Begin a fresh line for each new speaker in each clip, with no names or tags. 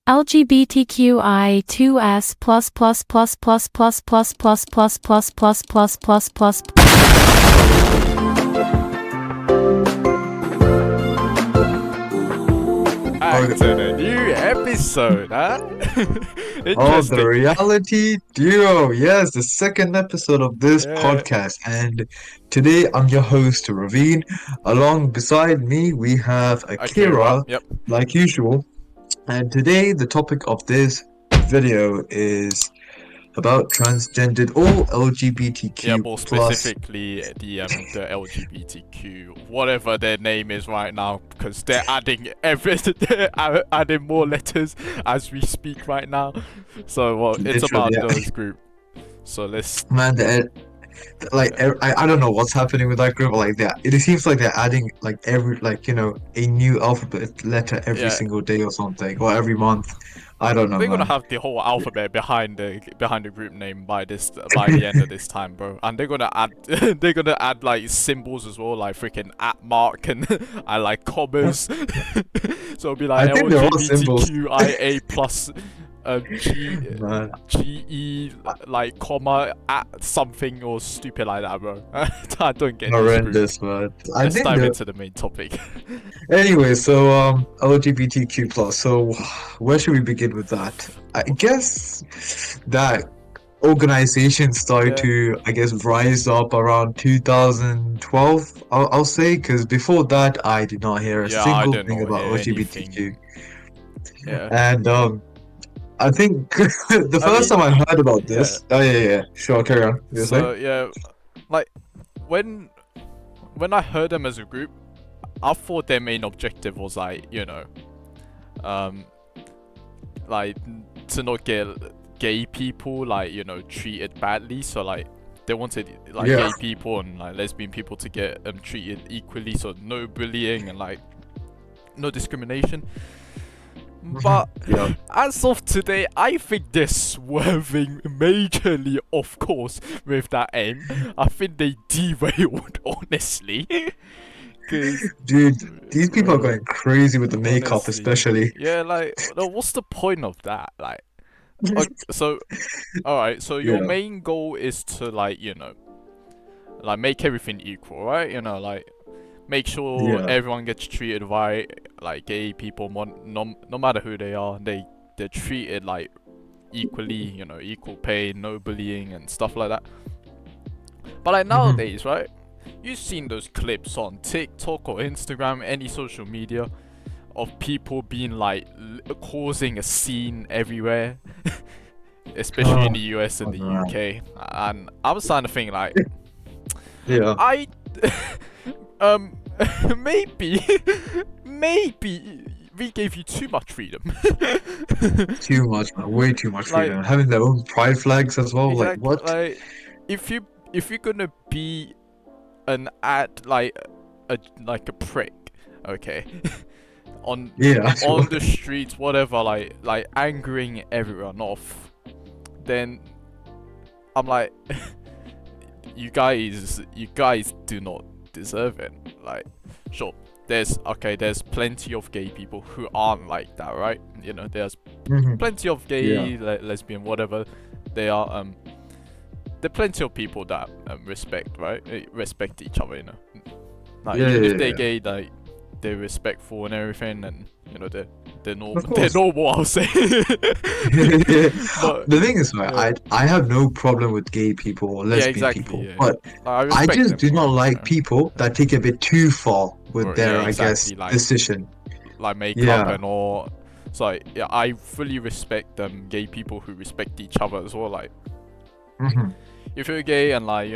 LGBTQI2S plus plus plus plus plus plus plus plus plus plus plus plus plus.
Back to the new episode, huh?
Oh, the
Interesting.
reality duo. Yes, the second episode of this
Yeah.
podcast. And today I'm your host, Raveen. Along beside me, we have Akira,
Yep.
like usual. And today, the topic of this video is about transgendered or
Yeah,
LGBTQ
more
plus.
specifically the LGBTQ, whatever their name is right now, because they're adding they're adding more letters as we speak right now. So it's
Literally,
about
yeah.
those group. So let's
Man, I don't know what's happening with that group. Like that, it seems like they're adding like a new alphabet letter every
yeah.
single day or something, or every month. I don't know,
They're gonna
man.
have the whole alphabet behind the group name by the end of this time, bro. And they're gonna add like symbols as well, like freaking at mark and and like commas. So it'll be like
I think they're all symbols,
LGBTQIA plus G
man.
GE like comma at something or stupid like that, bro. I don't get this group.
Horrendous, man. I
Let's
think
dive
they're
into the main topic.
anyway. So LGBTQ plus. So where should we begin with that? I guess that organization started
Yeah.
to, I guess, rise up around 2012. I'll say, because before that, I did not hear a
Yeah, I
single
don't
thing
know
about
anything.
LGBTQ.
Yeah.
And I think the
I
first
mean,
time I heard about
yeah.
this, oh yeah, sure, carry on. You were saying?
So yeah, like when I heard them as a group, I thought their main objective was like like to not get gay people like treated badly. So like they wanted like
Yeah.
gay people and like lesbian people to get treated equally. So no bullying and like no discrimination. But
Yeah.
as of today, I think they're swerving majorly off course with that aim. I think they derailed, honestly. 'Cause,
Dude, these people are going crazy with the makeup,
honestly,
especially.
yeah, like, what's the point of that? Like, okay, so, alright, so your
Yeah.
main goal is to, like, like, make everything equal, right? Like, make sure
Yeah.
everyone gets treated right, like gay people, no matter who they are, they're treated like equally, equal pay, no bullying and stuff like that. But like nowadays, right? You've seen those clips on TikTok or Instagram, any social media, of people being like causing a scene everywhere, especially in the US and the
man.
UK. And I'm starting to think like,
Yeah.
I maybe we gave you too much freedom.
Too much, man. Way too much
Like-
freedom. Having their own pride flags as well. Like
Exactly,
what?
like if you're gonna be an like a prick, okay, on
Yeah. Sure.
on the streets, whatever, like angering everyone off, then I'm like, you guys do not deserve it. Like, sure, there's plenty of gay people who aren't like that, right? There's
Mhm.
plenty of gay,
Yeah.
lesbian, whatever they are. There are plenty of people that respect, right? Respect each other, Like
Yeah,
even
yeah,
if they're
yeah.
gay, like they're respectful and everything, and they're
Of
normal.
course.
They're normal, I'll say. But-
The thing is, right,
yeah.
I have no problem with gay people or lesbian
exactly,
people,
yeah,
but
I
I
respect
just
them
do
for
not
it,
like people that take a bit too far with
Or-
their,
yeah,
I guess,
exactly, like-
decision.
like makeup
Yeah.
and all. So like, yeah, I fully respect gay people who respect each other as well. Like,
Mhm.
if you're gay and like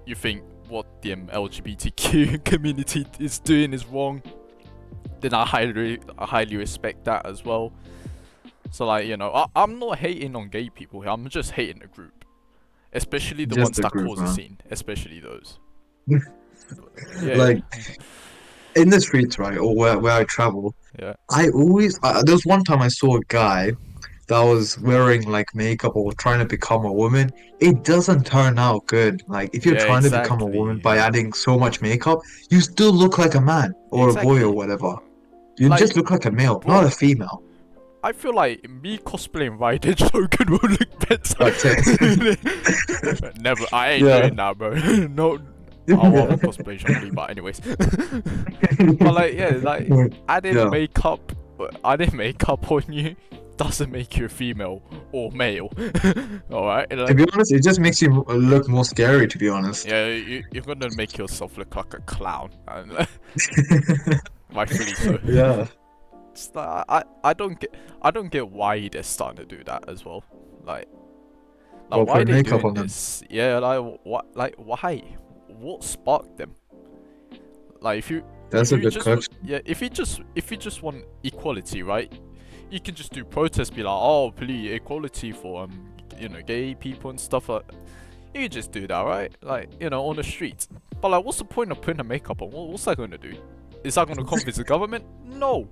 you think what the LGBTQ community is doing is wrong, then I highly respect that as well. So like I'm not hating on gay people here. I'm just hating the group, especially the
Just
ones
the
that
group,
cause a
man.
scene, especially those.
Like in the streets, right, or where I travel,
Yeah.
I always there was one time I saw a guy that was wearing like makeup or trying to become a woman. It doesn't turn out good. Like if you're
Yeah,
trying to become a
exactly,
woman by
yeah.
adding so much makeup, you still look like a man or a boy
Exactly.
or whatever. You
Like,
just look like a male,
bro,
not a female.
I feel like me cosplaying Raiden Shogun will look better.
Okay.
Never. I ain't
Yeah.
doing that, bro. No. I'll rather cosplay Zhongli, but anyways. But like, yeah, like adding
Yeah.
makeup, on you doesn't make you a female or male. All right.
To
Like,
be honest, it just makes you look more scary, to be honest.
yeah, you're gonna make yourself look like a clown, and rightfully so.
Yeah.
It's like, I don't get why they're starting to do that as well. Like
Well,
why are
put
they
makeup
doing
on them.
this? Yeah, like what? Like why? What sparked them? Like
That's
if
a
you
good
just
question.
yeah, if you just want equality, right? You can just do protests, be like, oh, please equality for gay people and stuff like. You can just do that, right? Like on the streets. But like, what's the point of putting the makeup on? What's that going to do? Is that going to convince the government? No.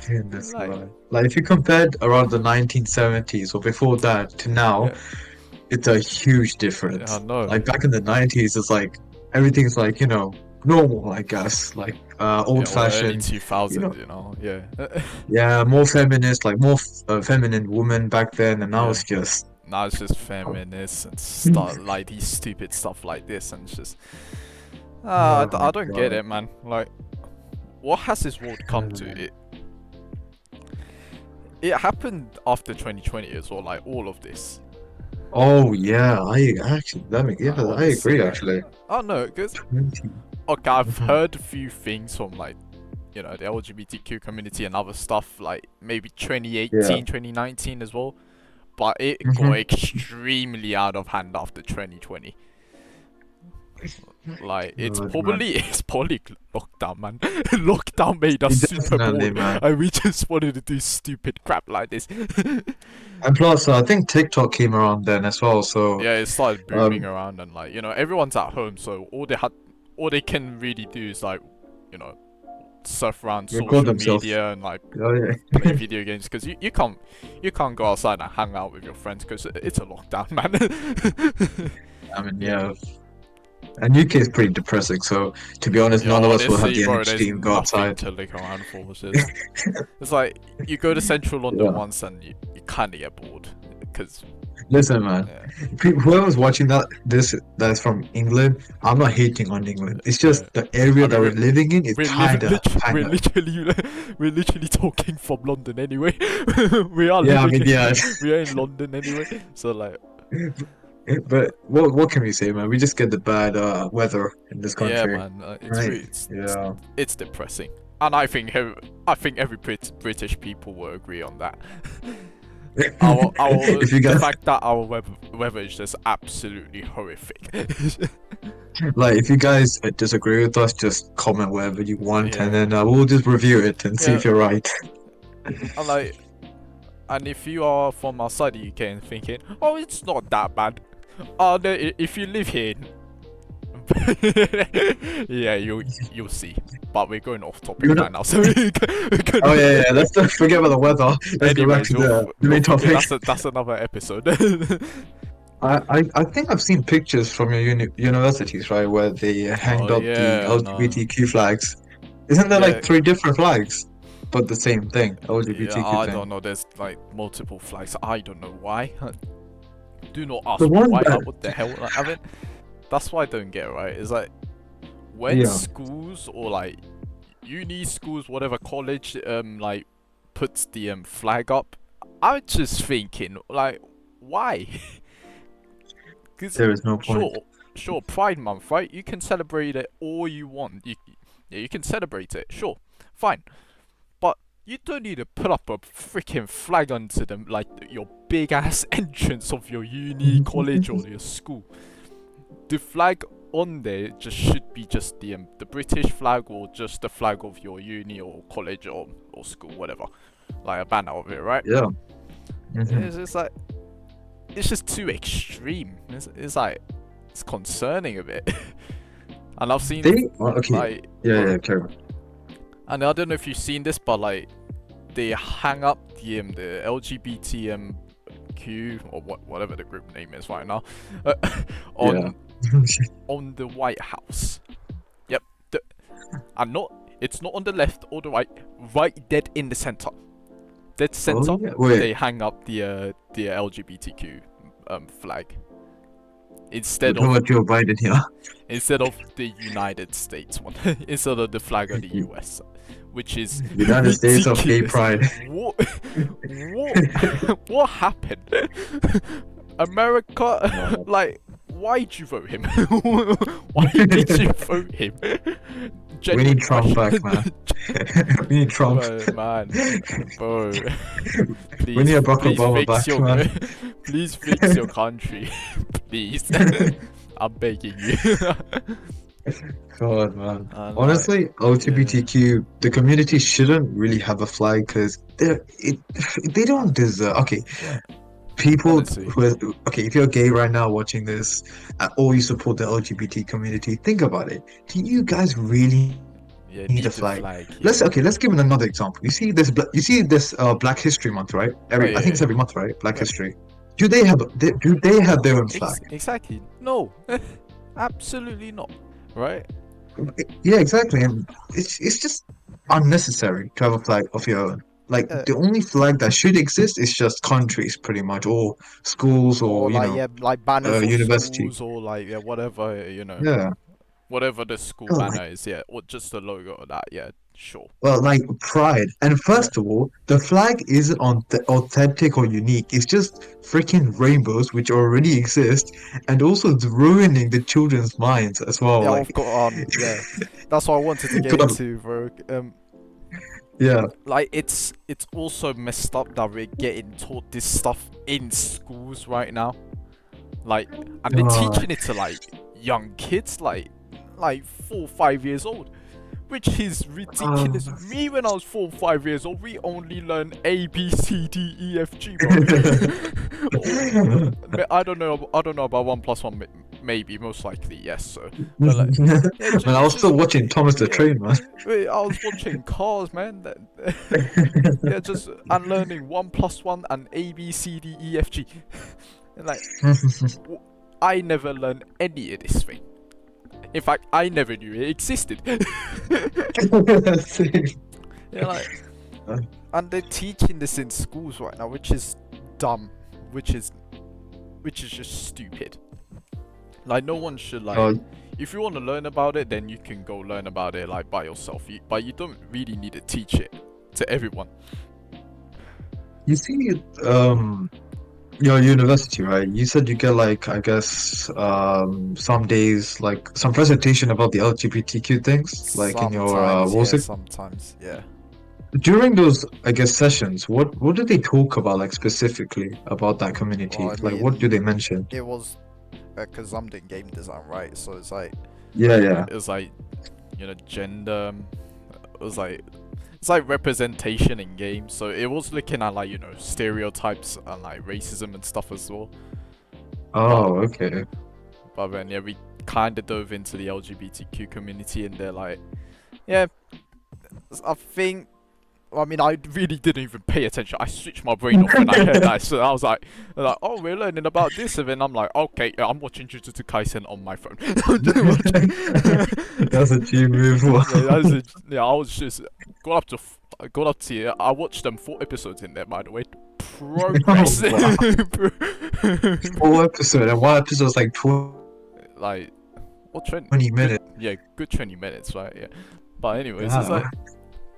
Goodness,
Like,
man. Like if you compared around the 1970s or before that to now,
yeah,
it's a huge
I
difference.
know.
Like back in the 90s, it's like everything's like, normal, I guess. Like
Yeah,
old
or early
fashioned,
2000s, yeah.
yeah, more feminist, like more feminine woman back then, and now
Yeah.
it's just
Now it's just feminists and stuff like these stupid stuff like this, and it's just
oh
I
my
don't get
God.
it, man. Like, what has this world come to? It happened after 2020 as well, like all of this.
Oh yeah, I actually yeah, I
Honestly,
agree
like,
actually.
oh no, because
20.
okay, I've
Mhm.
heard a few things from like the LGBTQ community and other stuff, like maybe
Yeah.
2018, 2019 as well. But it got
Hmm.
extremely out of hand after 2020. Like it's
God, man.
probably it's probably lockdown, man. Lockdown made us super
Definitely,
bored,
man.
and we just wanted to do stupid crap like this.
And plus, I think TikTok came around then as well. So,
Yeah, it started booming
um,
around, and like everyone's at home, so all they can really do is like you know surf around
record
social
themselves.
media and like
Oh yeah.
play video games because you can't go outside and hang out with your friends because it's a lockdown, man.
I mean, yeah. And UK is pretty depressing. So, to be honest,
Yeah,
none of us will have
honestly,
the
bro,
energy
there's
to even go
nothing
outside.
to look around for. It's like you go to central London
Yeah.
once and you kind of get bored because
Listen, man.
yeah,
Whoever's watching that's from England, I'm not hating on England. It's
yeah.
just the area
I
that
mean,
we're living in is
we're living we're
kinda.
literally we're literally talking from London anyway. We are
Yeah, I
living
mean, yeah.
we are in London anyway. So like
But what can we say, man? We just get the bad weather in this
yeah,
country,
man, it's
right?
really
Yeah.
it's depressing, and I think every British people will agree on that. Our
If you
the
guys
fact that our weather is just absolutely horrific.
if you guys disagree with us, just comment wherever you want, and
Yeah,
then we'll just review it and see
yeah,
if you're right.
and like, and if you are from outside the UK and thinking, oh, it's not that bad. Oh, no, if you live here, yeah, you'll see. But we're going off topic
You know,
right now, so we're
oh
gonna.
yeah, yeah. Let's not forget about the weather. Let's go back
Anyways,
to the main topic.
that's another episode.
I think I've seen pictures from your universities, right, where they
Oh
hanged up the
yeah, no,
LGBTQ flags. Isn't there
yeah,
like three different flags, but the same thing,
yeah.
LGBTQ
I
thing?
don't know. There's like multiple flags. I don't know why. Do not ask
The
me
one
why.
that,
What the hell? Like, I mean, that's what I don't get. Right? It's like when
yeah,
schools or like uni schools, whatever college, like puts the flag up. I'm just thinking, like, why? Because
there is no point.
sure, Pride Month, right? You can celebrate it all you want. Yeah, you can celebrate it, sure, fine. But you don't need to put up a freaking flag onto them, like your big ass entrance of your uni, college, or your school. The flag on there just should be just the British flag or just the flag of your uni or college or school, whatever. Like a banner of it, right?
Yeah. Hmm.
It's just like it's just too extreme. It's like it's concerning a bit. And I've seen
Okay.
like
Yeah,
bro,
yeah, carry on.
and I don't know if you've seen this, but like they hang up the LGBTQ or whatever the group name is right now uh,
Yeah.
on the White House. Yep, and it's not on the left or the right, right dead in the center. dead center,
yeah. Wait.
they hang up the LGBTQ flag
We're
instead
talking
of
about Joe Biden here.
the United States one, instead of the flag of the US, which is
United States of Gay
ridiculous.
Pride.
What happened? America, like, why'd you vote him? Why did you vote him?
We need Trump back, man. We need Trump.
Bro, man, bro.
We need a Barack
please
Obama
fix
back,
your,
man.
please fix your country, please. I'm begging you.
God, man.
And
Honestly, LGBTQ, the community shouldn't really have a flag because they don't deserve. Okay,
yeah,
people
honestly,
who are, okay, if you're gay right now watching this, or you support the LGBT community, think about it. Do you guys really
yeah,
need
need
a
the
flag?
flag. Yeah.
Let's give it another example. You see this Black History Month, right?
Oh,
I think it's
yeah.
every month, right? Black
Yeah.
History. Do they have their own flag?
Exactly. No, absolutely not. Right?
Yeah, exactly. And it's just unnecessary to have a flag of your own. Like
Yeah.
the only flag that should exist is just countries, pretty much, or schools,
Or
or
like, yeah, like banners of
university.
schools, or like, yeah, whatever,
Yeah.
whatever the school
Oh,
banner is, yeah, or just the logo of that, yeah, sure.
well, like pride. And
Yeah.
first of all, the flag isn't on authentic or unique. It's just freaking rainbows, which already exist, and also it's ruining the children's minds as well.
Yeah,
Like,
I've got yeah. That's what I wanted to get
God,
into, bro.
yeah.
Like it's also messed up that we're getting taught this stuff in schools right now. Like, and they're
Uh,
teaching it to like young kids, like 4 or 5 years old, which is ridiculous.
uh,
Me, when I was 4 or 5 years old, we only learned A, B, C, D, E, F, G, bro. I don't know about 1+1. Maybe, most likely, yes. So, but like, yeah,
Man, I was still watching Thomas the
yeah.
Train, man.
Wait, I was watching Cars, man. Yeah, just unlearning 1+1 and A, B, C, D, E, F, G. And like, I never learned any of this thing. In fact, I never knew it existed. Yeah, like, and they're teaching this in schools right now, which is dumb, which is just stupid. Like, no one should like.
Oh,
If you want to learn about it, then you can go learn about it like by yourself. But you don't really need to teach it to everyone.
you see, your university, right? You said you get like, I guess, some days, like some presentation about the LGBTQ things, like in your,
Sometimes,
what was
yeah.
it?
Sometimes, yeah.
During those, I guess, sessions, what did they talk about, like specifically about that community?
Well, I
Like, what do
mean,
they mention?
it was because I'm doing game design, right? So it's like
Yeah, yeah.
it was like gender. It was like it's like representation in games. So it was looking at like stereotypes and like racism and stuff as well.
Oh, okay.
But then yeah, we kind of dove into the LGBTQ community, and they're like, yeah, I think. I mean, I really didn't even pay attention. I switched my brain off when I heard that. So I was like, oh, we're learning about this. And then I'm like, okay, yeah, I'm watching Jujutsu Kaisen on my phone.
That's a G move.
Yeah, I was just got up to I watched them 4 episodes in there, by the way. Progress.
Oh, wow. 4 episodes, and one episode is like
Like, what
20 minutes.
Yeah, good 20 minutes, right? Yeah. But anyways,
Yeah.
it's like.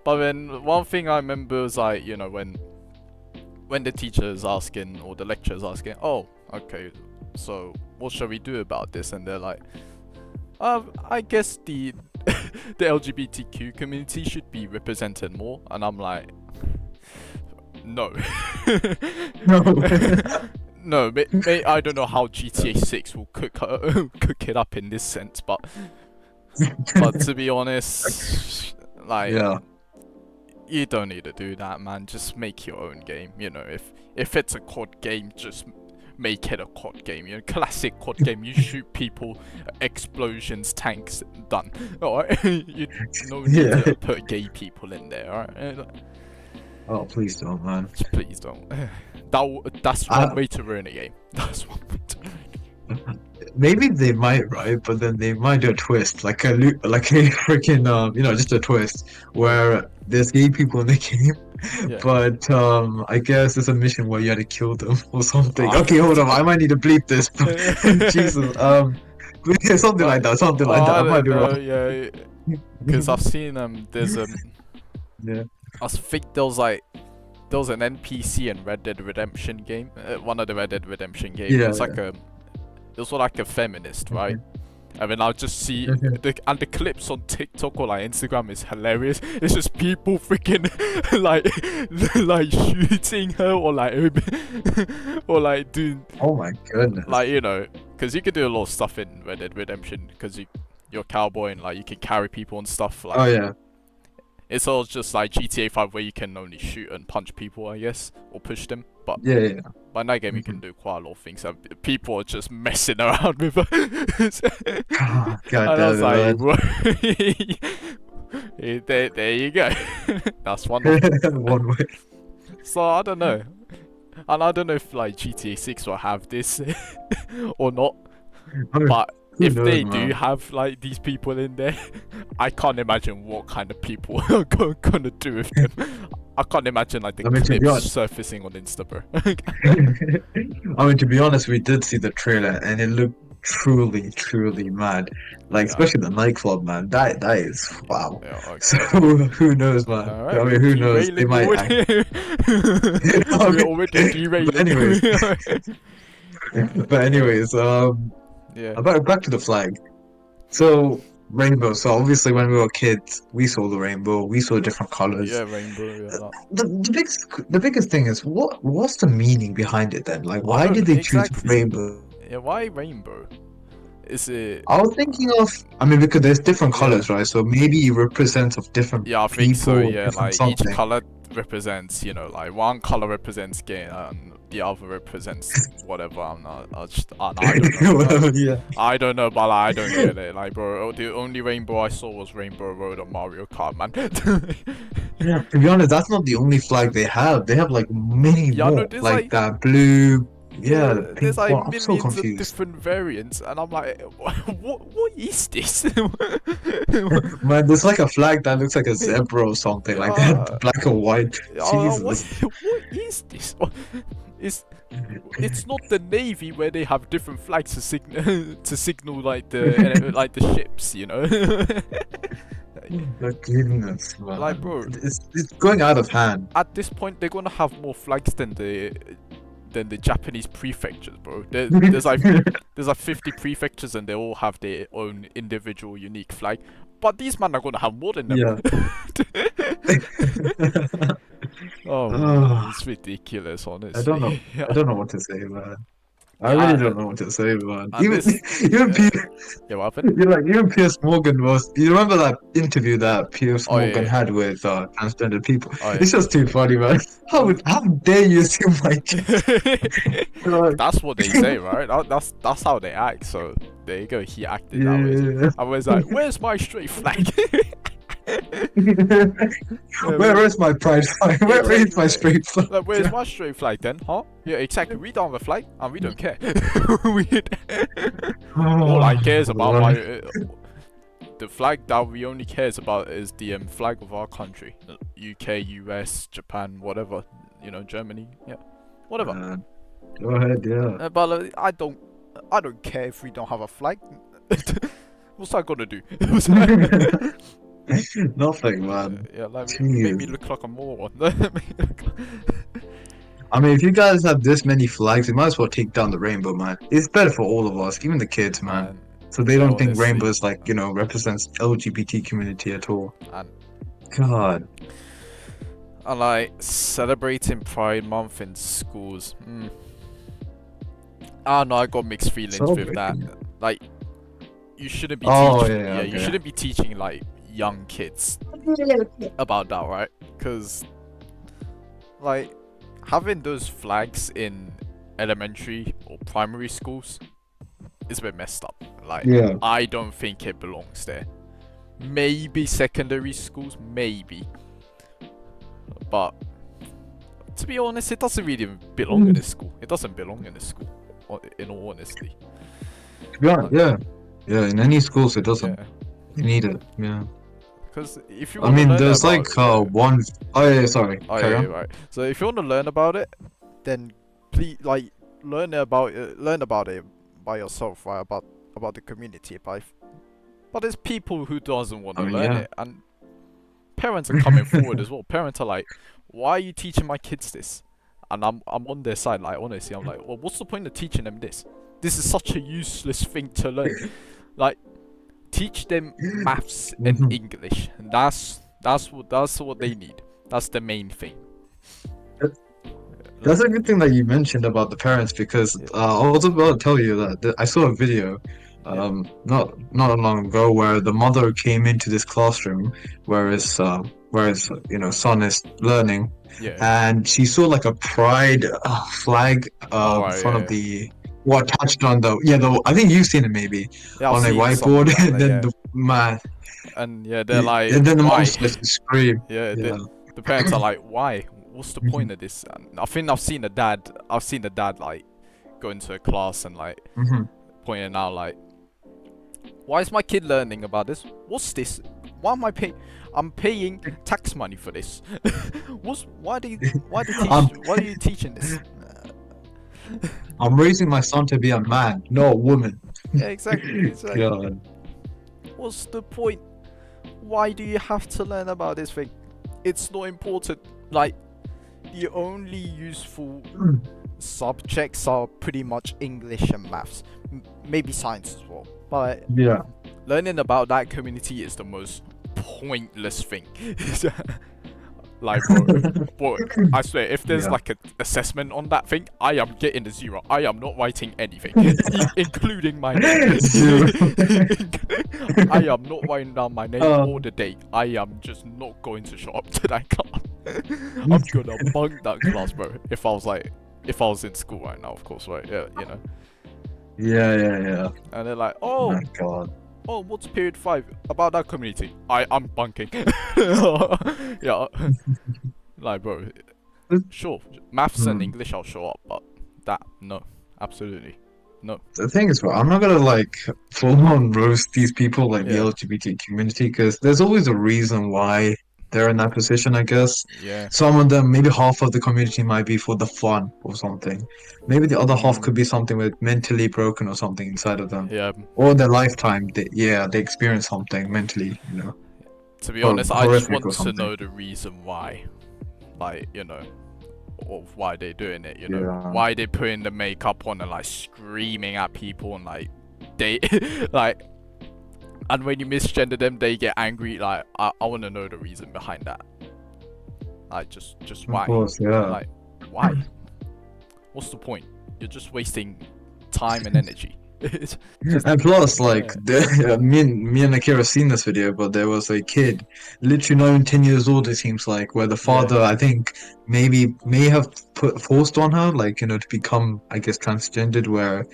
But then one thing I remember was like, when the teacher is asking or the lecturer is asking, oh, okay, so what shall we do about this? And they're like, I guess the the LGBTQ community should be represented more. And I'm like, no.
No.
No, I don't know how GTA 6 will cook it up in this sense, but to be honest, like.
Yeah.
You don't need to do that, man. Just make your own game. If it's a COD game, just make it a COD game. Classic COD game. You shoot people, explosions, tanks, done. Alright, you no need to put gay people in there. Alright,
Oh, please don't, man.
please don't. That's one way to ruin a game. That's one way to ruin a game.
Maybe they might, right? But then they might do a twist, like a freaking just a twist where there's gay people in the game,
Yeah.
But I guess it's a mission where you had to kill them or something.
Ah,
Okay, hold on. I might need to bleep this. Jesus. But yeah, something like
but
that. Something like
oh,
that.
I
I might
don't
be
know.
wrong.
Yeah, because I've seen there's
Yeah.
I think there was an NPC in Red Dead Redemption game, one of the Red Dead Redemption games.
Yeah.
It was like it was like a feminist, right? I mean, I'll just see
Okay.
the clips on TikTok or like Instagram is hilarious. It's just people freaking like like shooting her or like or like doing
Oh my goodness.
like because you can do a lot of stuff in Red Dead Redemption because you're a cowboy and like you can carry people and stuff. Like
Oh yeah.
it's all just like GTA 5 where you can only shoot and punch people, I guess, or push them. But
Yeah, yeah.
by that game, you can do quite a lot of things. People are just messing around with her.
God
And I was like,
damn
bro, there you go. That's wonderful.
it, man. One way.
So I don't know, and I don't know if like GTA 6 will have this or not.
I mean,
But
who
if
knows,
they
man?
do have like these people in there, I can't imagine what kind of people are gonna do with them. I can't imagine like the
I mean, to be
clips
honest,
surfacing on Insta, bro.
I mean, to be honest, we did see the trailer and it looked truly, truly mad. Like,
Yeah.
especially the nightclub, man. That is wow.
Yeah, okay.
So who knows, man?
All
I
right,
mean, who knows? They might.
We're already derailing.
But anyways,
Yeah.
back to the flag. So rainbow. So obviously, when we were kids, we saw the rainbow. We saw different colors.
Yeah, rainbow. Yeah.
The biggest thing is what's the meaning behind it then? Like,
I
why
don't
did they choose
exactly.
rainbow?
Yeah, why rainbow? Is it?
I was thinking of, I mean, because there's different
Yeah.
colors, right? So maybe it represents of different
Yeah, I think so.
people,
Yeah,
different
like each
something.
color represents, like one color represents gay, and the other represents whatever. I don't know.
Whatever, yeah.
I don't know, but like, I don't get it. Like, bro, the only rainbow I saw was Rainbow Road on Mario Kart, man.
Yeah, to be honest, that's not the only flag they have. They have like many
Yeah, no,
more,
there's
like that blue, yeah, the
there's
pink
like
one. I'm so
millions of
confused.
different variants, and I'm like, what is this?
Man, there's like a flag that looks like a zebra or something, like that, black and white.
What,
Jesus.
what is this? It's not the navy where they have different flags to signal like the ships,
My goodness, man.
Like, bro,
It's going out of hand.
at this point they're gonna have more flags than the Japanese prefectures, bro. There's like 50 prefectures and they all have their own individual unique flag. But these men are gonna have more than them.
Yeah.
Oh,
Ah,
it's ridiculous, honestly.
I don't know.
Yeah.
I don't know what to say, man. I
Yeah,
really don't know what to say, man.
and
Even
this-
even
yeah.
Piers,
Yeah, what happened?
even Piers Morgan was. You remember that interview that Piers
Oh,
Morgan
yeah.
had with transgender people?
Oh, yeah.
It's just too funny, man. How dare you assume my gender? Like,
That's what they say, right? That's how they act. So there you go. He acted that way.
yeah.
I was like, "Where's my straight flag?"
Where is my pride flag? Where is my straight flag?
Like, where's my straight flag then, huh? Yeah, exactly. We don't have a flag, and we don't care. All I cares about the flag that we only cares about is the flag of our country, UK, US, Japan, whatever. Germany, yeah, whatever.
Go ahead, yeah.
But I don't care if we don't have a flag. What's that gonna do?
Nothing, man.
Yeah, like
Jeez.
make me look like a moron.
I mean, if you guys have this many flags, you might as well take down the rainbow, man. It's better for all of us, even the kids, man. So they don't think
honestly.
rainbows represents LGBT community at all.
And
God.
I like celebrating Pride Month in schools. I don't know, I got mixed feelings with that.
Celebrating.
Like, you shouldn't be
Oh,
teaching.
yeah,
You
okay.
shouldn't be teaching like young kids about that, right? Because like having those flags in elementary or primary schools is a bit messed up. Like,
Yeah.
I don't think it belongs there. Maybe secondary schools, maybe. But to be honest, it doesn't really belong in a school. It doesn't belong in a school, in all honesty.
To be honest, yeah. Yeah, in any schools it doesn't.
Yeah.
You need it, yeah.
Because if you
I
want to
mean,
learn
there's
about,
like
yeah.
one. Oh yeah, sorry.
Oh
Carry
yeah, yeah,
on.
right. So if you want to learn about it, then please like learn about it by yourself, right? About the community. But there's people who doesn't want
I
to
mean,
learn
yeah.
it, and parents are coming forward as well. Parents are like, "Why are you teaching my kids this?" And I'm on their side. Like honestly, I'm like, "Well, what's the point of teaching them this? This is such a useless thing to learn. Like, teach them maths and
Mhm.
English. And that's what they need. That's the main thing."
That's
Like,
a good thing that you mentioned about the parents because
yeah,
I was about to tell you that I saw a video
yeah,
not long ago where the mother came into this classroom where his son is learning,
yeah.
and she saw like a pride flag
All
in
right,
front
yeah,
of
yeah.
the what attached on the I think you've seen it maybe
Yeah, I've
on a
seen some of
whiteboard
that.
and
Like,
then
yeah,
the man
and yeah, they're like,
and then the mom
why?
starts to scream.
Yeah,
Yeah.
the parents are like, why? What's the
Mhm.
point of this? And I think I've seen the dad like go into a class and like
Mhm.
pointing out like, why is my kid learning about this? What's this? Why am I paying? I'm paying tax money for this. Why do you
I'm
why are you teaching this?
I'm raising my son to be a man, no a woman.
Yeah, exactly. It's like,
God.
what's the point? Why do you have to learn about this thing? It's not important. Like, the only useful subjects are pretty much English and maths, maybe science as well. But
Yeah.
learning about that community is the most pointless thing. Like, bro, I swear, if there's
Yeah.
like an assessment on that thing, I am getting a 0. I am not writing anything, including my name.
Zero.
I am not writing down my name or
Um,
the date. I am just not going to show up to that class. I'm gonna bunk that class, bro. If I was in school right now, of course, right? Yeah, you know.
yeah, yeah, yeah.
And they're like,
My
oh,
God.
what's period 5 about that community? I'm bunking. Yeah, like, bro. Sure, maths and
Hmm.
English I'll show up, but that, no, absolutely, no.
The thing is, well, I'm not gonna like full on roast these people like the
Yeah,
LGBT community because there's always a reason why they're in that position, I guess.
yeah,
Some of them, maybe half of the community might be for the fun or something. Maybe the other half
mm,
could be something with mentally broken or something inside of them.
yeah.
Or their lifetime, they experience something mentally,
To be
or
honest, I just
horrific
want
or
to
something.
know the reason why, like, of why they're doing it.
Yeah.
Why they putting the makeup on and like screaming at people and like they like, and when you misgender them, they get angry. Like, I want to know the reason behind that. Like, just
Of
why?
course, yeah.
Like, why? What's the point? You're just wasting time and energy. It's just,
And plus, like,
yeah,
me and Akira seen this video, but there was a kid, literally not even 10 years old, it seems like, where the
yeah,
father, I think, maybe may have put forced on her, like, to become, I guess, transgendered, where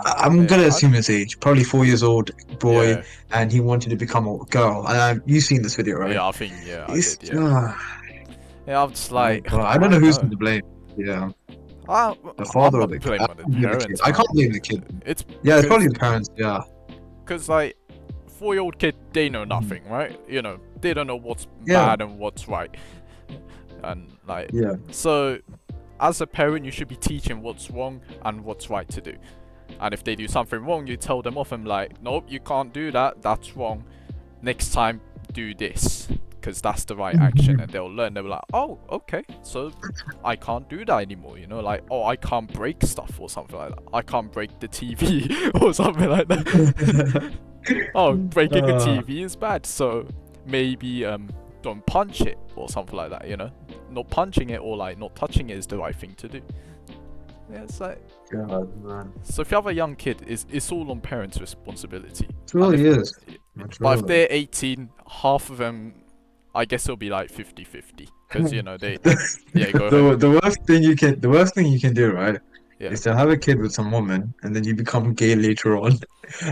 I'm
yeah,
gonna assume his age, probably 4 years old boy,
yeah,
and he wanted to become a girl. And you've seen this video, right?
yeah. I think, yeah, I
It's,
did, yeah. Yeah, I'm just
my
like,
God, I
I
don't know
don't
who's
know.
to blame. Yeah,
I,
the
I'm
father or
not
the kid. I
blaming on the
can't blame the kid.
parents,
I can't
man.
blame the kid.
It's
Yeah, it's probably
because,
the parents. Yeah.
like, 4-year-old kid, they know
Mhm.
nothing, right? They don't know what's
Yeah.
bad and what's right, and like,
Yeah.
so as a parent, you should be teaching what's wrong and what's right to do. And if they do something wrong, you tell them off and like, nope, you can't do that. That's wrong. Next time, do this, because that's the right action. And they'll learn. They'll be like, oh, okay, so I can't do that anymore. Like, oh, I can't break stuff or something like that. I can't break the TV or something like that. Oh, breaking a
Uh,
TV is bad. So maybe don't punch it or something like that. Not punching it or like not touching it is the right thing to do. Yeah, it's like,
God, man.
so if you have a young kid, it's all on parents' responsibility.
It
And
really is.
but if
Truly.
they're 18, half of them, I guess it'll be like 50-50. Because, they, yeah, go ahead.
The worst thing you can do, right,
Yeah.
is to have a kid with some woman and then you become gay later on.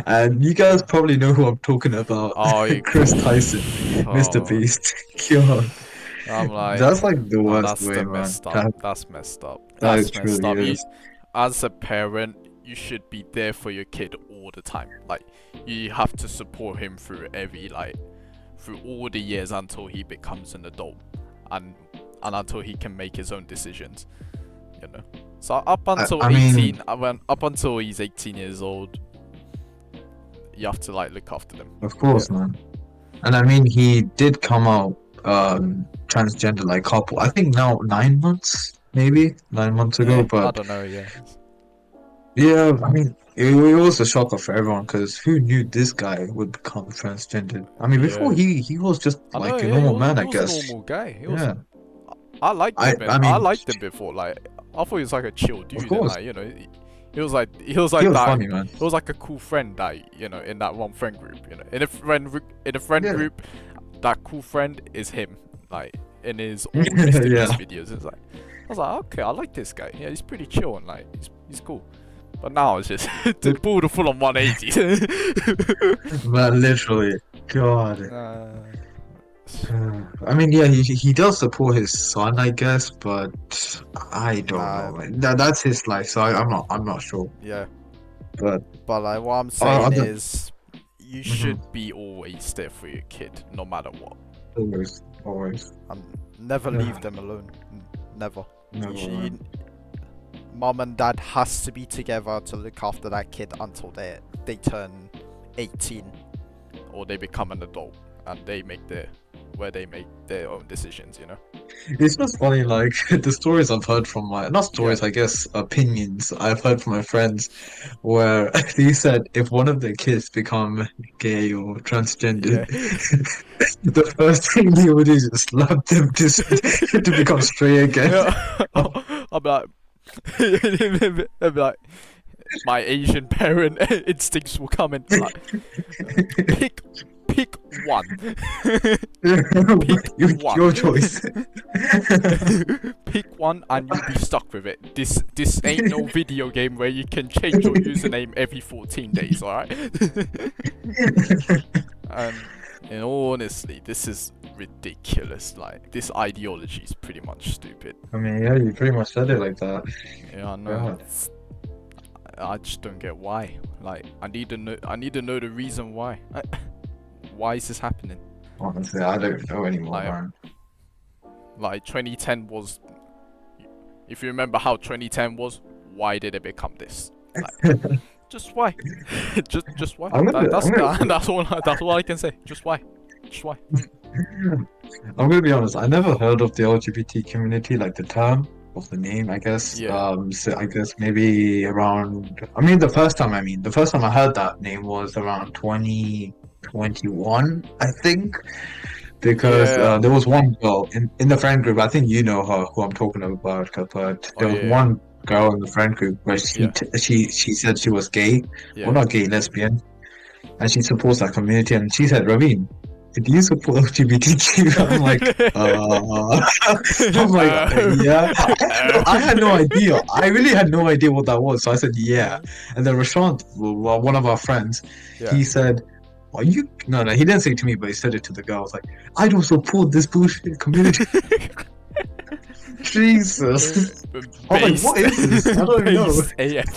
And you guys probably know who I'm talking about.
Oh,
Chris Tyson, Mr.
oh,
Beast. God.
I'm like,
That's like the
oh,
worst
that's
way,
the
man.
messed up.
That,
That's messed up.
that
That's messed
truly
up.
is.
As a parent, you should be there for your kid all the time. Like, you have to support him through through all the years until he becomes an adult, and until he can make his own decisions, you know. So up until
I mean,
up until he's 18 years old, you have to like look after them.
of course, man. And I mean, he did come out transgender like couple. I think now 9 months, maybe 9 months ago.
I
But
don't know. Yeah.
yeah, I mean, it was a shocker for everyone because who knew this guy would become transgender? I mean, before
Yeah.
he was just
I know.
like a
Yeah.
normal man,
He
I
was a
guess.
normal guy. He was.
Yeah,
I liked him.
I
I
mean,
liked him before. Like I thought he was like a chill
of
dude, and
course,
like, you know, he was like
he was
that.
funny, man.
He was like a cool friend that, you know, in that one friend group. You know, in a friend
Yeah,
group, that cool friend is him. Like in his old Mr.
yeah.
Beast videos, it's like I was like, okay, I like this guy. Yeah, he's pretty chill and like he's cool. But now it's just to pull the full on 180.
Man, literally, God.
uh,
I mean, yeah, he does support his son, I guess, but I don't
nah,
know, man. That's his life, so I'm not sure.
yeah.
But
But like what I'm saying
other,
is, you
mhm,
should be always there for your kid, no matter what,
always, always,
and never
yeah,
leave them alone. Never.
never,
You,
man.
mom and dad has to be together to look after that kid until they turn 18 or they become an adult and they make their own decisions. You know.
It's just funny, like the stories I've heard from not
Yeah.
stories, I guess, opinions I've heard from my friends, where they said if one of their kids become gay or transgender,
Yeah.
the first thing they would do is just slap them to become straight again.
Yeah. I'll be like, I'll be like, my Asian parent instincts will come in. Like, pick one. Pick one.
Your choice.
Pick one and you'll be stuck with it. This ain't no video game where you can change your username every 14 days, alright? And in all honesty, this is ridiculous. Like, this ideology is pretty much stupid.
I mean, yeah, you pretty much said it like that.
Yeah, I know.
Yeah.
I just don't get why. Like, I need to know the reason why. Why is this happening?
Honestly, I don't know anymore,
Like,
man.
Like 2010 was. If you remember how 2010 was, why did it become this? Like, just why? just why?
I'm gonna, I'm gonna,
That's all I can say. Just why? Just why?
I'm gonna be honest. I never heard of the LGBT community, like the term of the name, I guess.
Yeah.
So I guess maybe around. I mean, the first time I heard that name was around 2021, I think, because
Yeah.
there was one girl in the friend group. I think you know her, who I'm talking about, but
Oh
there was
yeah.
one girl in the friend group where
Yeah.
she said she was gay, well,
Yeah.
not gay, lesbian, and she supports that community. And she said, Raveen, do you support LGBTQ? I'm like, I'm like, yeah. I had no idea. I really had no idea what that was. So I said, yeah. And then Rashant, well, one of our friends,
Yeah.
he said, are you? No, he didn't say it to me, but he said it to the girl. I was like, I don't support this bullshit community. Jesus. I was like, what is this? I don't even know.
Based AF.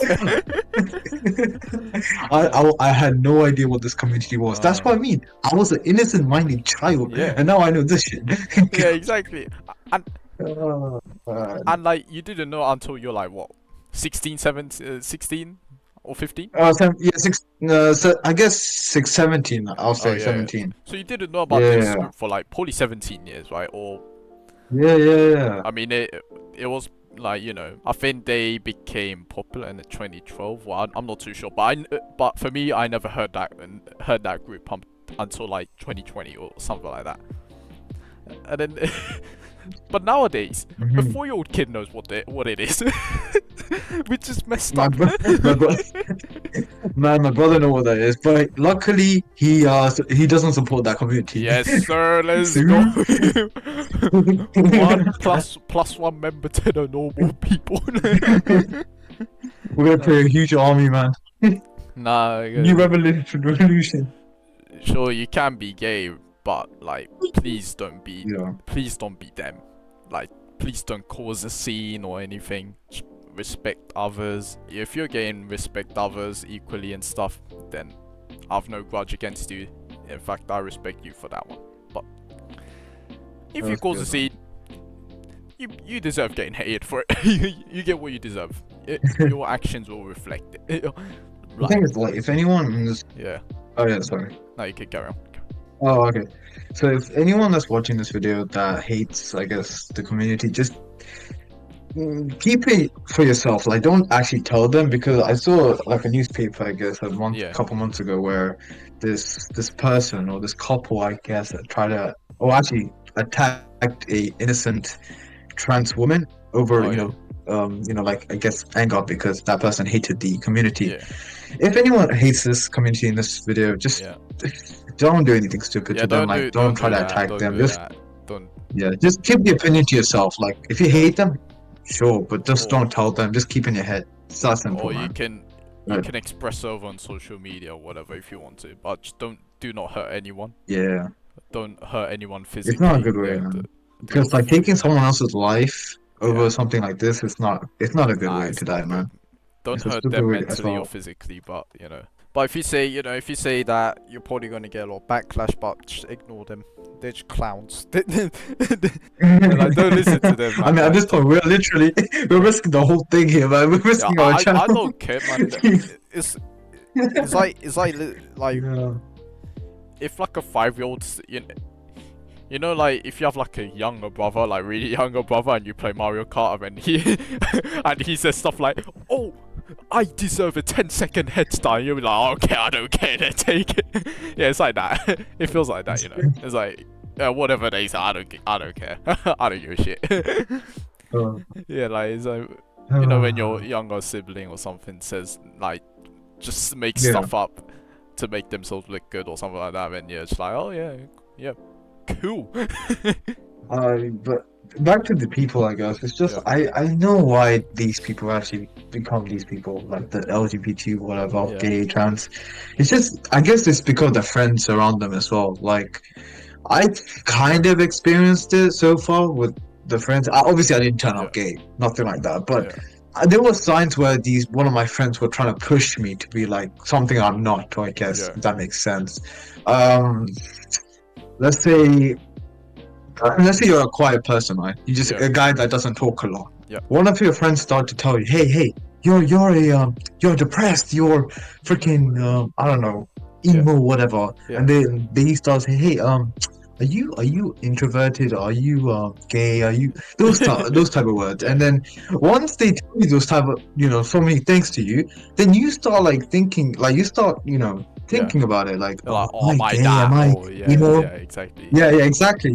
I had no idea what this community was. That's what I mean. I was an innocent-minded child,
Yeah.
and now I know this shit.
Yeah, exactly. And
Oh, man.
like you didn't know until you're like what, 16, 17, 16 or 15?
Yeah, so I guess 17. I'll
Oh
say
yeah,
17.
So you didn't know about this
Yeah,
for like probably 17 years, right? Or
yeah.
I mean, it was like, you know, I think they became popular in 2012. Well, I'm not too sure, but for me, I never heard that group until like 2020 or something like that. And then, but nowadays, a
Mhm.
4-year-old kid knows what it is, which is messed
My
up.
man, my brother know what that is, but luckily he doesn't support that community.
Yes, sir. Let's
See?
go. One plus one member to the normal people.
We're gonna create a huge army, man.
Nah,
New revolution.
sure you can be gay, but like, please don't be
Yeah.
them. Like, please don't cause a scene or anything. Just respect others. If you're gay and respect others equally and stuff, then I've no grudge against you. In fact, I respect you for that one. If
That
you
was
cause a
good,
scene, you deserve getting hated for it. You get what you deserve. Your actions will reflect it.
The thing
Like,
is, like, if anyone in this,
yeah.
oh yeah, sorry.
No, you can carry on.
Oh, okay. So if anyone that's watching this video that hates, I guess, the community, just keep it for yourself. Like, don't actually tell them because I saw like a newspaper, I guess,
Yeah.
couple months ago where this person or this couple, I guess, tried to, or actually attacked a innocent trans woman over,
Oh yeah.
like I guess anger because that person hated the community.
Yeah.
If anyone hates this community in this video, just
Yeah.
don't do anything stupid
Yeah.
to them. Like, don't
Don't
try
do
to
that.
attack
Don't
them.
do
Just
that. Don't.
yeah, just keep the opinion to yourself. Like, if you
Yeah.
hate them, sure, but just
Or
don't tell them. Just keep in your head. It's that simple,
or
man.
you
Right.
can express over on social media or whatever if you want to, but just do not hurt anyone.
Yeah,
Don't hurt anyone
it's not a
physically.
good way,
Yeah.
man.
Do
Because
not.
like taking someone else's life over
Yeah.
something like this, it's not a good
Nah,
way to
it's
die,
not good.
man.
Don't
It's a
hurt
stupid
them
way as
mentally or
well.
physically, but you know. But if you say, if you say that, you're probably gonna get a lot of backlash, but just ignore them. They're just clowns. Like, don't listen to them,
I
man.
mean, at this
Like,
point, we're risking the whole thing here, man. We're
yeah,
risking our
I
channel.
don't care, man. It's like
Yeah.
if like a 5-year-old, like if you have like a younger brother, like really younger brother, and you play Mario Kart, and he and he says stuff like, "Oh, I deserve a 10-second head start," you'll be like, "Oh, okay, I don't care, then take it." Yeah, it's like that. It feels like that, It's like, whatever they say, I don't care. I don't give a shit.
Uh,
Yeah, like it's like, when your younger sibling or something says like, just make
yeah.
stuff up to make themselves look good or something like that, and you're just like, oh yeah, cool.
But back to the people, I guess. It's just
Yeah.
I know why these people actually become these people, like the LGBT, whatever,
Yeah.
gay, trans. It's just I guess it's because the friends around them as well. Like I kind of experienced it so far with the friends. Obviously, I didn't turn
Yeah.
out gay, nothing like that. But
Yeah.
there were signs where one of my friends were trying to push me to be like something I'm not. I guess
Yeah.
if that makes sense. Um, let's say let's say you're a quiet person, right? You're just
Yeah.
a guy that doesn't talk a lot.
Yeah.
One of your friends start to tell you, "Hey, you're depressed. You're freaking I don't know,
Yeah.
emo, whatever."
Yeah.
And then he starts saying, "Hey, are you introverted? Are you gay? Are you those type of words?"
Yeah.
And then once they tell you those type of so many things to you, then you start like thinking, like you start
Yeah.
thinking about it, like,
They're like,
am
oh,
I
am I
gay? Am
that?
I
Oh, yeah.
emo?
Yeah. Exactly.
Yeah, yeah, exactly.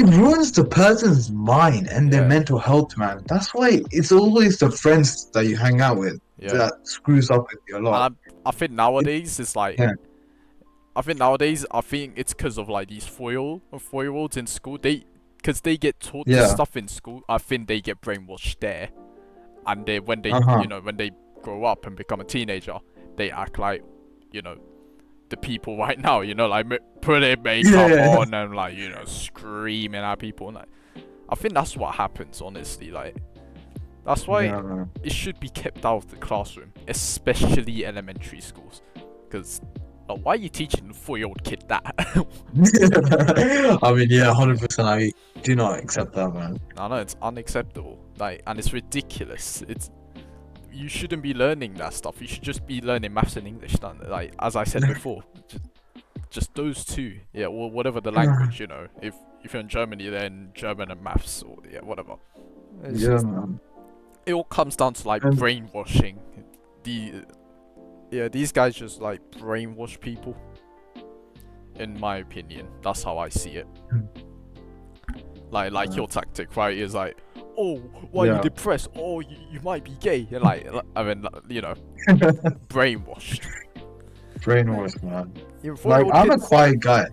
It ruins the person's mind and their
Yeah.
mental health, man. That's why it's always the friends that you hang out with
Yeah.
that screws up with you a lot.
And I think nowadays it's like,
Yeah,
I think it's because of like these 4-year-olds in school. Because they get taught this
yeah,
stuff in school. I think they get brainwashed there, and when they
uh-huh.
when they grow up and become a teenager, they act like the people right now. Like putting makeup
Yeah,
on and like screaming at people. And, like, I think that's what happens. Honestly, like that's why
yeah, man.
it should be kept out of the classroom, especially elementary schools. Because why are you teaching a 4-year-old kid that?
I mean, yeah,
Yeah.
100%. I do not accept that, man.
I know it's unacceptable. Like, and it's ridiculous. You shouldn't be learning that stuff. You should just be learning maths and English. Like as I said before, just those two. Yeah, or whatever the language. If you're in Germany, then German and maths, or yeah, whatever.
Yeah, man.
It all comes down to like
And
brainwashing. These guys just like brainwash people. In my opinion, that's how I see it. Like your tactic, right? Is like, oh, why are you
yeah.
depressed? Oh, you might be gay. And I mean, brainwashed.
Brainwash, man.
You're
Like,
4-year-old
I'm a
kids.
quiet guy.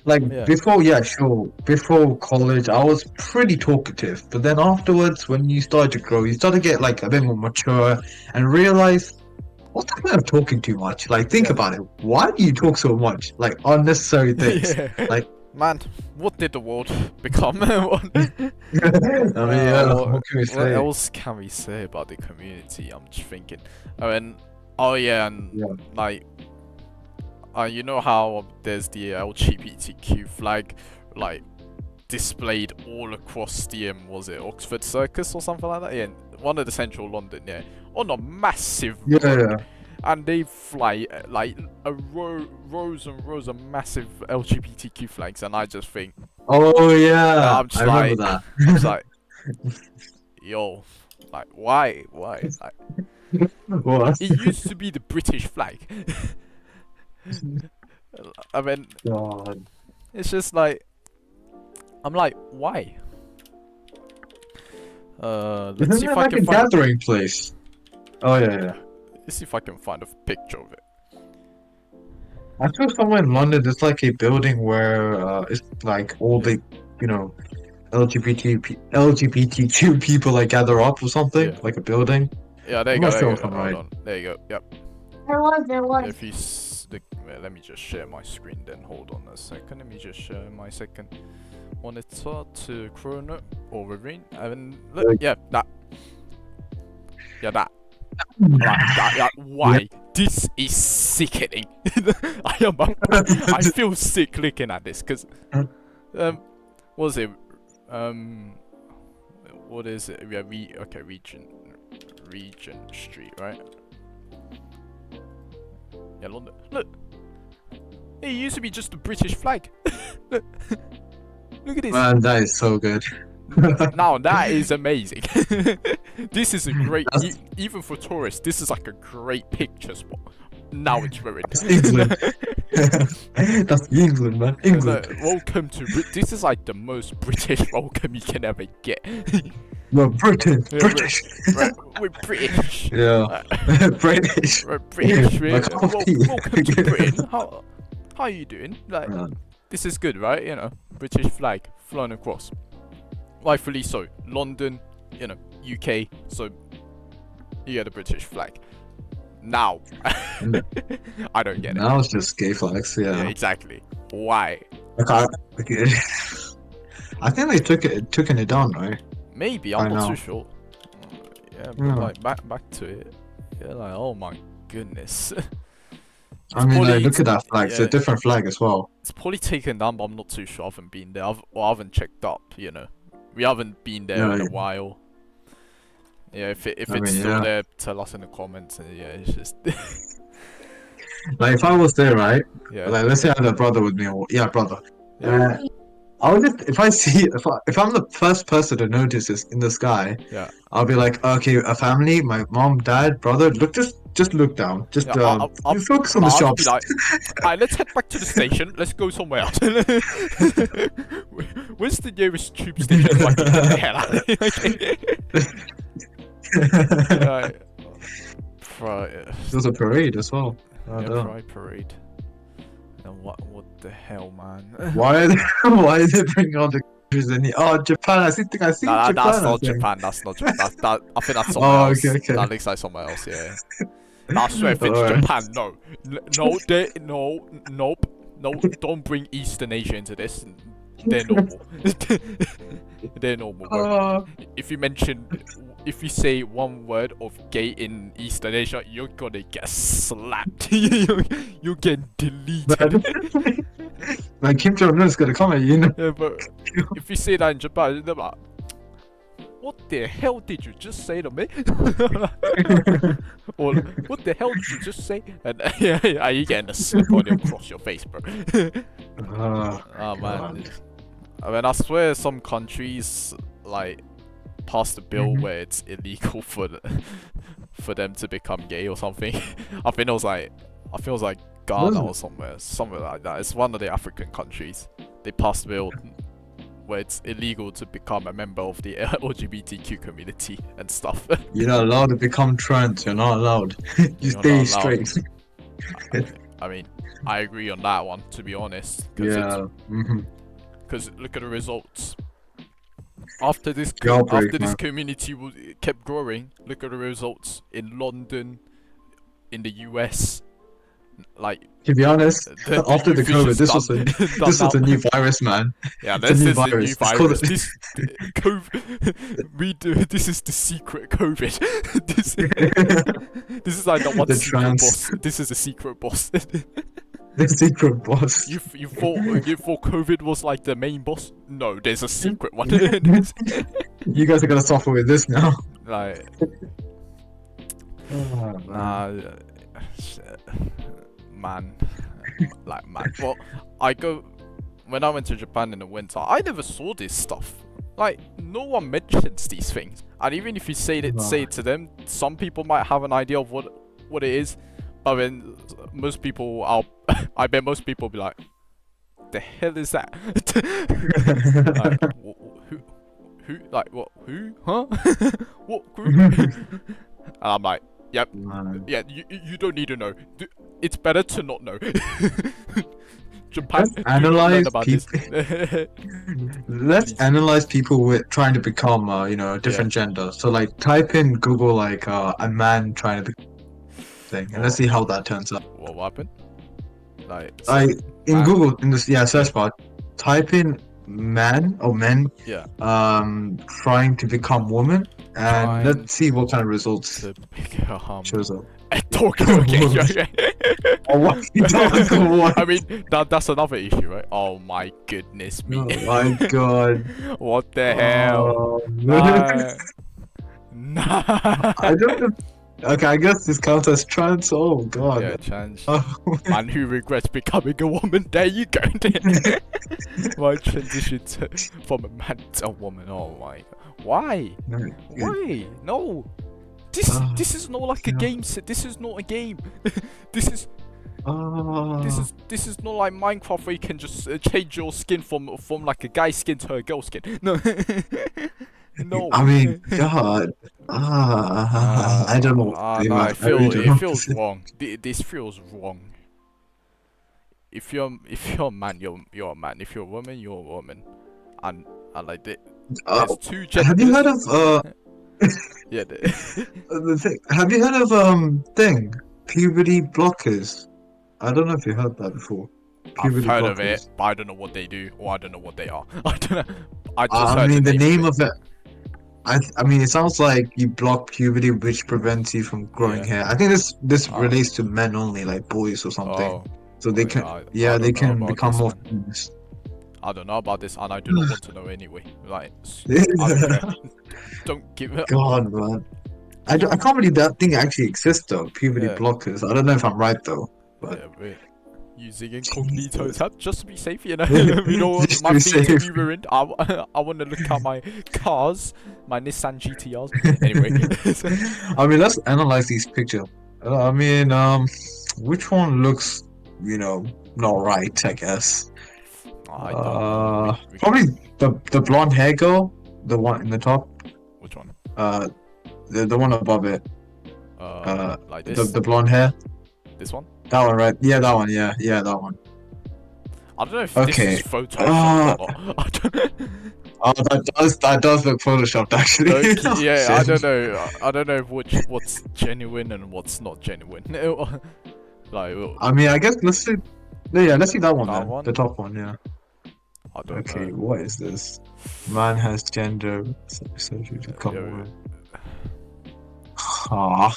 Like
Yeah.
before, yeah, sure. Before college, I was pretty talkative. But then afterwards, when you start to grow, you start to get like a bit more mature and realize what's the point of talking too much? Like, think
Yeah.
about it. Why do you talk so much? Like unnecessary things.
Yeah.
Like,
Man, what did the world become? What-
I mean, yeah,
what,
what can we
what
say?
else can we say about the community? I'm just thinking. Oh yeah, and
Yeah.
like, you know how there's the LGBTQ flag, like displayed all across the was it Oxford Circus or something like that? Yeah, one of the central London, yeah, on a massive road. And they fly like rows and rows of massive LGBTQ flags, and I just think,
Oh yeah,
I'm just
I remember that.
I'm just like, yo, like why? Like,
What?
it used to be the British flag. I mean,
God.
it's just like, I'm like, why? Let's
Isn't
see if
that
I
like
can
a
find.
gathering place? Oh yeah.
Let's see if I can find a picture of it.
I saw somewhere in London. There's like a building where it's like all the, you know, LGBTQ people like gather up or something,
Yeah.
like a building.
Yeah, there you
I'm
go.
not
There
sure
you
if
go.
I'm
Hold
right.
on. There you go. Yep.
There was.
If you let me just share my screen then. Hold on a second. Let me just share my second monitor to Chrono or Ravine. And look, yeah, that. Yeah, that. Like, why? This is sickening. I feel sick looking at this because, what was it? What is it? Yeah, Regent Street, right? Yeah, London. Look, it used to be just the British flag. Look at this.
Man, that is so good.
Now that is amazing. This is a great,
That's-
even for tourists. This is like a great picture spot. Now it's ruined.
That's England. That's England, man. England.
Welcome to this is like the most British welcome you can ever get.
We're Britain.
Yeah,
British.
We're British.
Yeah. British.
We're British.
My cup of tea.
Welcome to Britain. How are you doing? Like,
Man.
this is good, right? You know, British flag flown across. Rightfully so. London, you know, UK. So you get the British flag. Now, I don't get it.
Now it's just gay flags.
Yeah,
Yeah.
exactly. Why?
Okay. I think they taken it down, right?
Maybe
I
I'm not
know.
too sure. Yeah, but
Yeah.
like back to it. Yeah, like oh my goodness.
I mean,
probably-
like, look at that flag. It's
yeah.
a different flag as well.
It's probably taken down, but I'm not too sure. I haven't been there. I haven't checked up. You know, we haven't been there in a while. Yeah, if it's
mean,
still
yeah.
there, tell us in the comments. And yeah, it's just
Like, if I was there, right?
yeah.
Like, let's say I had a brother with me, or yeah, brother.
Yeah.
I would just if I'm the first person to notice this in the sky,
Yeah.
I'll be like, okay, a family, my mom, dad, brother, just look down, just
Yeah, I'll
focus on the
I'll
shops.
be like, alright, let's head back to the station. Let's go somewhere else. Where's the nearest tube station? So I can get the hell out of here? Right. Right.
There's a parade as well. Oh,
Yeah,
damn.
Pride Parade. And what the hell, man?
Why are they, why are they bringing all the countries in here? Oh, Japan! I think I see
Nah,
Japan.
that's
I
not
think.
Japan. That's not Japan. I think that's somewhere
Oh,
else.
okay.
That looks like somewhere else. Yeah. I swear, if it's
Alright.
Japan, no, nope. Don't bring Eastern Asia into this. They're normal. They're normal. Bro. If you say one word of gay in Eastern Asia, you're gonna get slapped. You're getting deleted.
Like Kim Jong Un's gonna come at you, you know?
Yeah, but if you say that in Japan, they're like, what the hell did you just say to me? Or what the hell did you just say? And yeah, you getting a slip on across your face, bro. Oh man.
God.
I mean, I swear some countries like passed a bill where it's illegal for them to become gay or something. I think it was like Ghana or somewhere like that. It's one of the African countries. They passed a bill where it's illegal to become a member of the LGBTQ community and stuff.
You're not allowed to become trans. You're not allowed. You
You're
stay
not allowed.
straight.
I mean, I agree on that one, to be honest.
Yeah.
Because look at the results. After this
Jailbreak, man.
community kept growing, look at the results in London, in the US. Like,
To be honest, after the
youth is
COVID,
just
this was a new virus, man.
Yeah,
It's a
this
new
is the new
virus. It's called
virus. This COVID. This is the secret COVID. This is like the one
The
secret
trans.
boss. This is a secret boss.
The secret boss.
You thought COVID was like the main boss? No, there's a secret one.
You guys are gonna suffer with this now.
Like,
Oh, man.
nah, shit. Man, like man. Well, when I went to Japan in the winter, I never saw this stuff. Like, no one mentions these things, and even if you say it to them, some people might have an idea of what it is, but then most people, I bet most people will be like, "The hell is that?" Like, who, like what, who, huh? What group? And I'm like, yep,
Man.
yeah, you don't need to know. It's better to not know. Japan,
Let's
do not
analyze
learn about this.
Let's
Please.
analyze people with trying to become, a different gender. So, like, type in Google, like, a man trying to become thing, and let's see how that turns out.
What happened? Like,
I in
man?
Google in this search bar, type in man or men,
Yeah.
trying to become woman, and
Trying
let's see what kind of results
to become
shows up.
okay.
Oh, what? What?
I mean, that's another issue, right? Oh my goodness me.
Oh my god.
What the hell?
Man.
Nah.
I don't know. Okay, I guess this counts as trans. Oh god.
Yeah, trans.
Oh,
Man who regrets becoming a woman. There you go. My transition from a man to a woman. Oh my. Why?
no,
Why? No. This is not like a
yeah.
game set. This is not a game. This is not like Minecraft where you can just change your skin from like a guy skin to a girl skin. No. No.
I mean, God. I don't know.
No,
I really don't know.
it feels wrong. This feels wrong. If you're a man, you're a man. If you're a woman, you're a woman. And like there's two genders.
Have you heard of
Yeah.
the thing? Have you heard of puberty blockers? I don't know if you heard that before.
I've
Puberty
heard
blockers.
of it, but I don't know what they do, or I don't know what they are. I don't know. I just heard
I mean, the name
it.
of it. I mean, it sounds like you block puberty, which prevents you from growing
Yeah.
hair. I think this relates to men only, like boys or something.
Oh,
So they can,
I
they
don't know
can
about
become
this,
more
man.
famous.
I don't know about this, and I do not want to know anyway. Like, I don't care. Don't give it.
God, man. I can't believe that thing actually exists though. Puberty
Yeah.
blockers. I don't know if I'm right though. But
Yeah, wait. Using incognito
Jesus.
tab just to be safe, you know. We don't want
Just
my
to be
feed to be
safe.
ruined. I want to look at my cars, my Nissan GTRs. Anyway.
I mean, let's analyze these pictures. I mean, which one looks, not right? I guess.
I don't know.
Probably the blonde hair girl, the one in the top.
Which one?
The one above it.
Like this.
The blonde hair.
This one.
That one, right? Yeah, that one. Yeah, that one.
I don't know if
Okay.
this is Photoshop or not. I don't.
Oh, that does look photoshopped actually.
Yeah, I
Shit.
don't know. I don't know what's genuine and what's not genuine. Like,
I mean, I guess let's see. Yeah, let's see that one
That
then.
one?
The top one, yeah.
I don't
Okay,
know.
what is this? Man has gender surgery to become a
Yeah,
woman. Ah,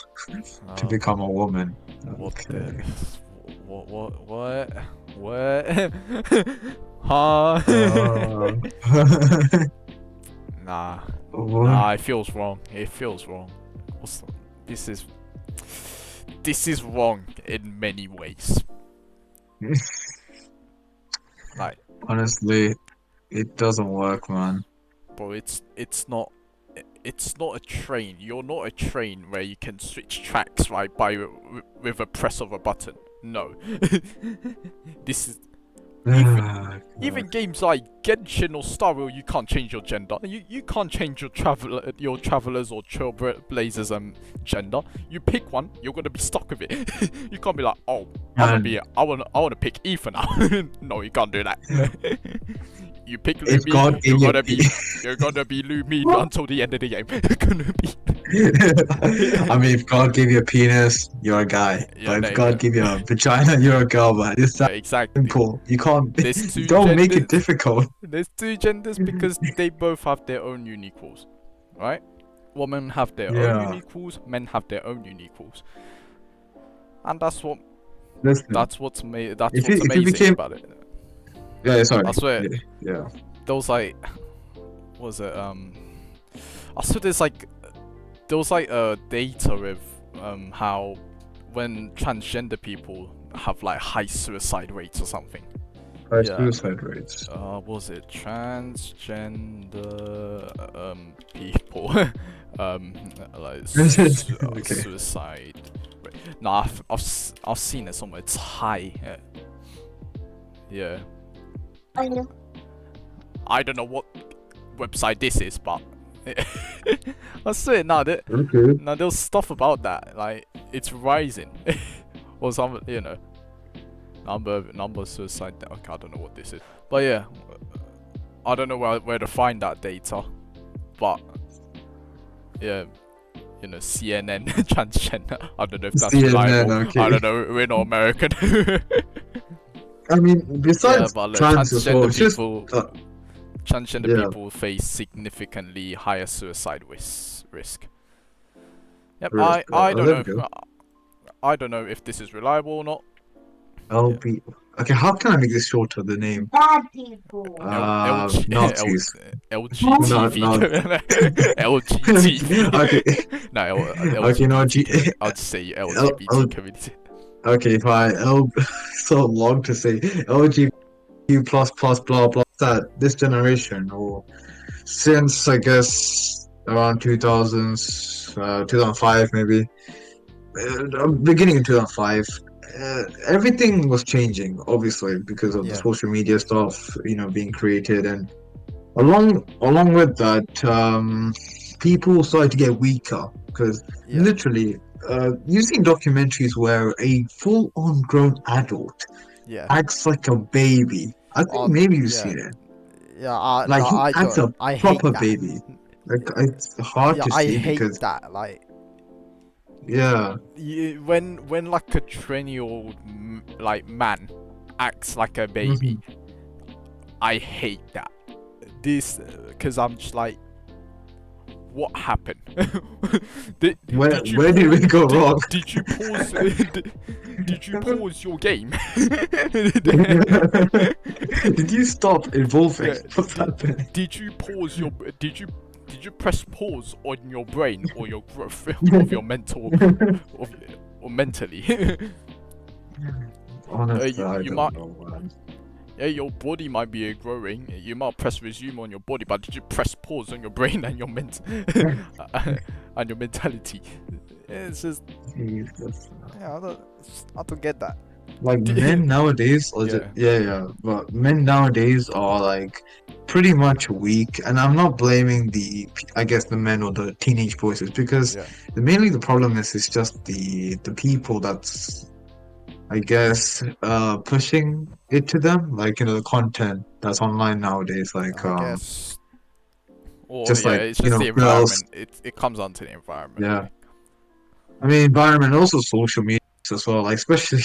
to
Oh,
become a woman.
what
Okay.
the? What? Huh? Nah.
What?
Nah, it feels wrong. It feels wrong. This is wrong in many ways. Like,
Honestly, it doesn't work, man.
bro, it's not a train. You're not a train where you can switch tracks right with a press of a button. No. This is even games like Genshin or Star Wars, you can't change your gender. You can't change your travelers or trailblazers gender. You pick one, you're gonna be stuck with it. You can't be like, oh, I wanna pick Ethan now. No, you can't do that. You pick
If
Lumi,
God gave you
you're gonna be Lumi until the end of the game. You're gonna be.
I mean, if God gave you a penis, you're a guy.
Yeah,
But
there
if
you
God
go.
gave you a vagina, you're a girl, man. It's
Yeah,
that
exactly.
simple. You can't.
There's two
Don't make it
genders.
difficult.
There's two genders because they both have their own unique rules, right? Women have their own
Yeah.
unique rules, men have their own unique rules. And that's what
listen.
That's what's
If
what's
you
amazing
became,
about it.
yeah, sorry.
I swear,
Yeah.
there was like, what was it? I swear there was like data with how when transgender people have like high suicide rates or something.
High
Yeah.
suicide rates.
What was it transgender people like
Okay.
suicide rate. No, I've seen it somewhere. It's high. Yeah. I don't know what website this is, but I swear
Okay.
now there's stuff about that. Like it's rising, or some number of suicide. Okay, I don't know what this is, but yeah, I don't know where to find that data, but yeah. CNN transgender. I don't know if that's
CNN,
reliable.
okay.
I don't know. We're not American.
I mean,
Yeah,
besides
but look,
trans as well,
transgender
it's just
people, transgender
yeah.
people face significantly higher suicide risk. Yep,
Risk.
I don't
There we
know.
go.
I don't know if this is reliable or not.
LB. Okay, how can I make this shorter? The name.
Bad people.
Nazis. Not
LGTV. LGTV.
Okay.
No,
Okay, no,
LGBT. I'd say LGBT community.
okay, fine. So long to say. LGBTQ plus blah blah. That this generation, or since I guess around 2000s, 2005 maybe, beginning in 2005. Everything was changing, obviously, because of the
Yeah.
social media stuff, being created, and along with that, people started to get weaker because
Yeah.
literally, you've seen documentaries where a full-on grown adult
Yeah.
acts like a baby. I think maybe you've
Yeah.
seen it.
Yeah.
Like
No,
he
I
acts
don't.
a
I hate
proper
that.
baby. Like it's hard
Yeah,
to
I
see
hate
because
that. Like,
yeah.
when like a 20-year-old like man acts like a baby, I hate that. This because I'm just like, what happened?
Where
you
where did we go wrong?
Did you pause? Did you pause your game?
Did you stop evolving?
Yeah,
What's happening?
did you pause your? Did you press pause on your brain or your growth of your mental or mentally?
Honestly, I
you
don't
might.
know, man.
Yeah, your body might be growing. You might press resume on your body, but did you press pause on your brain and your and your mentality? It's just
Jesus.
yeah, I don't get that.
Like men nowadays, but men nowadays are like pretty much weak, and I'm not blaming I guess the men or the teenage boys, it's because
Yeah.
mainly the problem is just the people that's I guess pushing it to them, like the content that's online nowadays, like
I guess. Or
just
yeah,
like
it's just the
girls,
environment. It comes onto the environment.
yeah. I mean, environment, also social media as well, like especially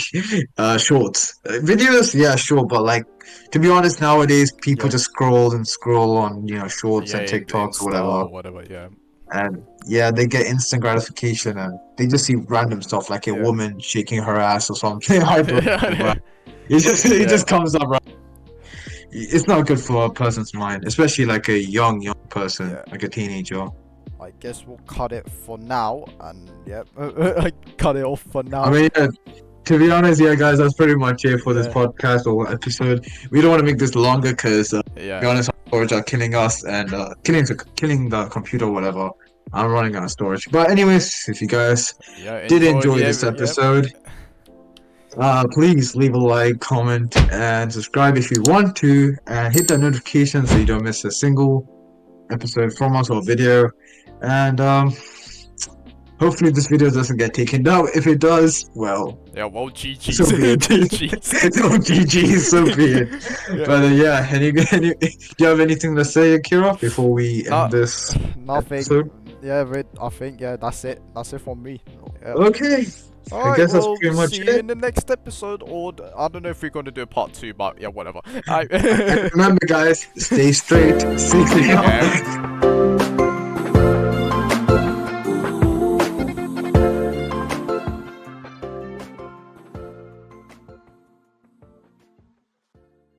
shorts, videos. Yeah, sure, but like to be honest, nowadays people
Yeah.
just scroll and scroll on shorts
Yeah,
and
in
TikToks or
Insta
whatever,
or whatever. Yeah.
and yeah, they get instant gratification and they just see random stuff like a
Yeah.
woman shaking her ass or something. I don't know, man. It
Yeah.
just comes up. Right? It's not good for a person's mind, especially like a young person,
Yeah.
like a teenager.
I guess we'll cut it for now, and yep, I cut it off for now.
I mean, yeah, to be honest, yeah, guys, that's pretty much it for this
Yeah.
podcast or episode. We don't want to make this longer because, to be
Yeah.
honest, our storage are killing us and killing the computer or whatever. I'm running out of storage. But anyways, if you guys
Yeah.
did enjoy
the
this episode, please leave a like, comment, and subscribe if you want to, and hit that notification so you don't miss a single episode from us or video. And hopefully this video doesn't get taken down. If it does, well,
Yeah. Well, GG's.
so be it.
GG's.
Oh, GG, so be it.
Yeah.
But yeah, do you have anything to say, Akira, before we end this
Nothing.
episode?
Yeah, I think that's it. That's it from me. Yeah.
Okay, I
Alright,
guess that's
we'll
pretty much
see you
it.
in the next episode, or I don't know if we're going to do a part 2, but yeah, whatever.
Remember, guys, stay straight, stay clear.
Yeah.